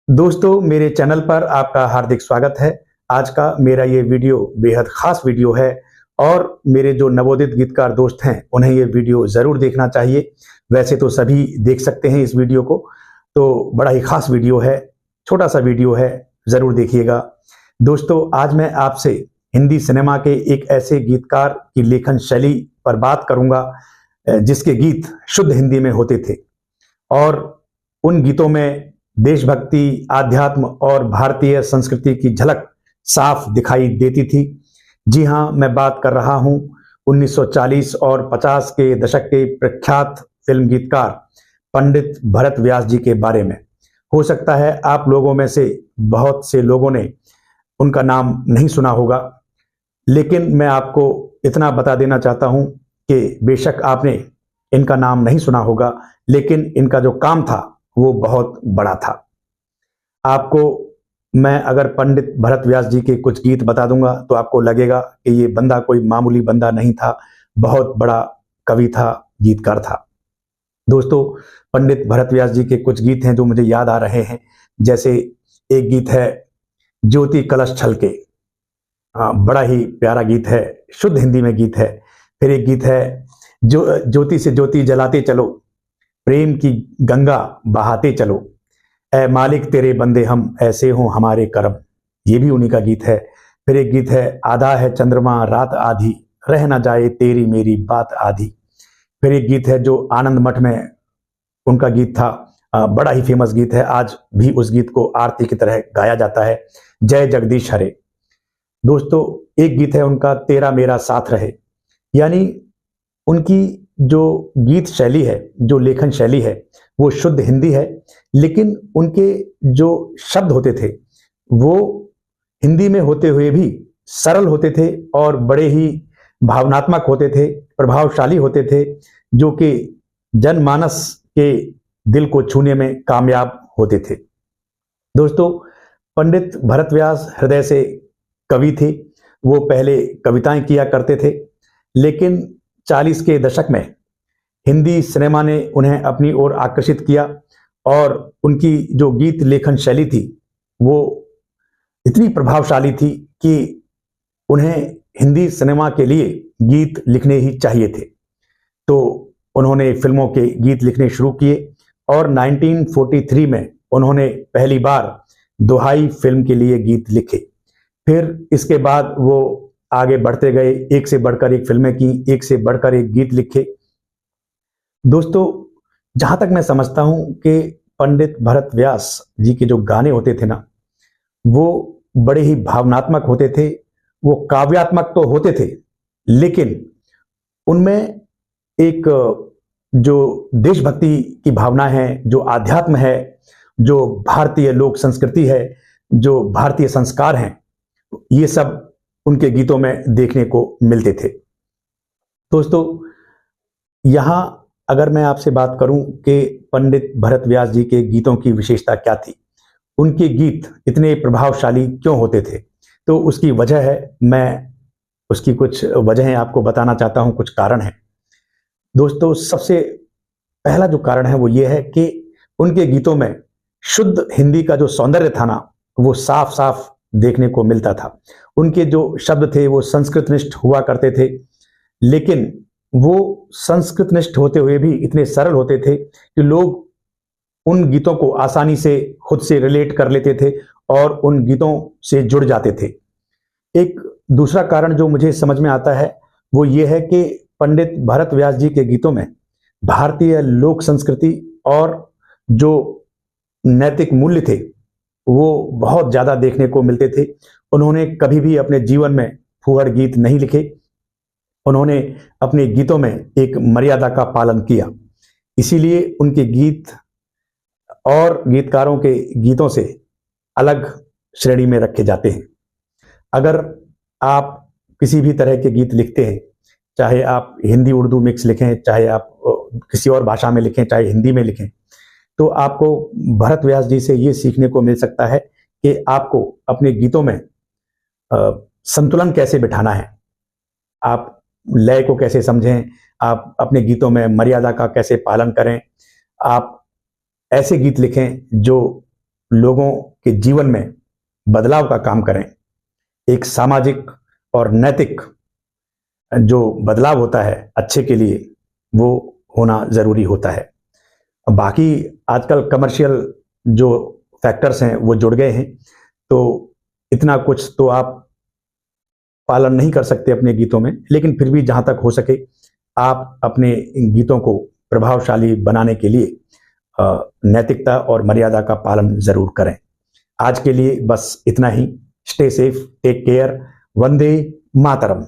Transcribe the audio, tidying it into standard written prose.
दोस्तों, मेरे चैनल पर आपका हार्दिक स्वागत है। आज का मेरा ये वीडियो बेहद खास वीडियो है और मेरे जो नवोदित गीतकार दोस्त हैं उन्हें ये वीडियो ज़रूर देखना चाहिए। वैसे तो सभी देख सकते हैं इस वीडियो को, तो बड़ा ही खास वीडियो है, छोटा सा वीडियो है, ज़रूर देखिएगा। दोस्तों, आज मैं आपसे हिंदी सिनेमा के एक ऐसे गीतकार की लेखन शैली पर बात करूँगा जिसके गीत शुद्ध हिंदी में होते थे और उन गीतों में देशभक्ति, आध्यात्म और भारतीय संस्कृति की झलक साफ दिखाई देती थी। जी हाँ, मैं बात कर रहा हूँ 1940 और 50 के दशक के प्रख्यात फिल्म गीतकार पंडित भरत व्यास जी के बारे में। हो सकता है आप लोगों में से बहुत से लोगों ने उनका नाम नहीं सुना होगा, लेकिन मैं आपको इतना बता देना चाहता हूँ कि बेशक आपने इनका नाम नहीं सुना होगा, लेकिन इनका जो काम था वो बहुत बड़ा था। आपको मैं अगर पंडित भरत व्यास जी के कुछ गीत बता दूंगा तो आपको लगेगा कि ये बंदा कोई मामूली बंदा नहीं था, बहुत बड़ा कवि था, गीतकार था। दोस्तों, पंडित भरत व्यास जी के कुछ गीत हैं जो मुझे याद आ रहे हैं। जैसे एक गीत है ज्योति कलश छलके, बड़ा ही प्यारा गीत है, शुद्ध हिंदी में गीत है। फिर एक गीत है जो ज्योति से ज्योति जलाते चलो, प्रेम की गंगा बहाते चलो, ऐ मालिक तेरे बंदे हम, ऐसे हों हमारे करम, ये भी उन्हीं का गीत है। फिर एक गीत है आधा है चंद्रमा रात आधी, रह ना जाए तेरी मेरी बात आधी। फिर एक गीत है जो आनंद मठ में उनका गीत था, बड़ा ही फेमस गीत है, आज भी उस गीत को आरती की तरह गाया जाता है, जय जगदीश हरे। दोस्तों, एक गीत है उनका तेरा मेरा साथ रहे। यानी उनकी जो गीत शैली है, जो लेखन शैली है, वो शुद्ध हिंदी है, लेकिन उनके जो शब्द होते थे वो हिंदी में होते हुए भी सरल होते थे और बड़े ही भावनात्मक होते थे, प्रभावशाली होते थे, जो कि जनमानस के दिल को छूने में कामयाब होते थे। दोस्तों, पंडित भरत व्यास हृदय से कवि थे। वो पहले कविताएं किया करते थे, लेकिन 40 के दशक में हिंदी सिनेमा ने उन्हें अपनी ओर आकर्षित किया और उनकी जो गीत लेखन शैली थी वो इतनी प्रभावशाली थी कि उन्हें हिंदी सिनेमा के लिए गीत लिखने ही चाहिए थे। तो उन्होंने फिल्मों के गीत लिखने शुरू किए और 1943 में उन्होंने पहली बार दोहाई फिल्म के लिए गीत लिखे। फिर इसके बाद वो आगे बढ़ते गए, एक से बढ़कर एक फिल्में की, एक से बढ़कर एक गीत लिखे। दोस्तों, जहां तक मैं समझता हूं कि पंडित भरत व्यास जी के जो गाने होते थे ना, वो बड़े ही भावनात्मक होते थे, वो काव्यात्मक तो होते थे, लेकिन उनमें एक जो देशभक्ति की भावना है, जो आध्यात्म है, जो भारतीय लोक संस्कृति है, जो भारतीय संस्कार हैं, ये सब उनके गीतों में देखने को मिलते थे। दोस्तों, यहां अगर मैं आपसे बात करूं कि पंडित भरत व्यास जी के गीतों की विशेषता क्या थी, उनके गीत इतने प्रभावशाली क्यों होते थे, तो उसकी वजह है, मैं उसकी कुछ वजहें आपको बताना चाहता हूं, कुछ कारण हैं। दोस्तों, सबसे पहला जो कारण है वो ये है कि उनके गीतों में शुद्ध हिंदी का जो सौंदर्य था ना, वो साफ साफ देखने को मिलता था। उनके जो शब्द थे वो संस्कृतनिष्ठ हुआ करते थे, लेकिन वो संस्कृतनिष्ठ होते हुए भी इतने सरल होते थे कि लोग उन गीतों को आसानी से खुद से रिलेट कर लेते थे और उन गीतों से जुड़ जाते थे। एक दूसरा कारण जो मुझे समझ में आता है वो ये है कि पंडित भरत व्यास जी के गीतों में भारतीय लोक संस्कृति और जो नैतिक मूल्य थे वो बहुत ज्यादा देखने को मिलते थे। उन्होंने कभी भी अपने जीवन में फूहड़ गीत नहीं लिखे। उन्होंने अपने गीतों में एक मर्यादा का पालन किया, इसीलिए उनके गीत और गीतकारों के गीतों से अलग श्रेणी में रखे जाते हैं। अगर आप किसी भी तरह के गीत लिखते हैं, चाहे आप हिंदी उर्दू मिक्स लिखें, चाहे आप किसी और भाषा में लिखें, चाहे हिंदी में लिखें, तो आपको भरत व्यास जी से ये सीखने को मिल सकता है कि आपको अपने गीतों में संतुलन कैसे बिठाना है, आप लय को कैसे समझें, आप अपने गीतों में मर्यादा का कैसे पालन करें, आप ऐसे गीत लिखें जो लोगों के जीवन में बदलाव का काम करें। एक सामाजिक और नैतिक जो बदलाव होता है अच्छे के लिए, वो होना जरूरी होता है। बाकी आजकल कमर्शियल जो फैक्टर्स हैं वो जुड़ गए हैं, तो इतना कुछ तो आप पालन नहीं कर सकते अपने गीतों में, लेकिन फिर भी जहां तक हो सके आप अपने गीतों को प्रभावशाली बनाने के लिए नैतिकता और मर्यादा का पालन जरूर करें। आज के लिए बस इतना ही। Stay safe, take care, Vande Mataram.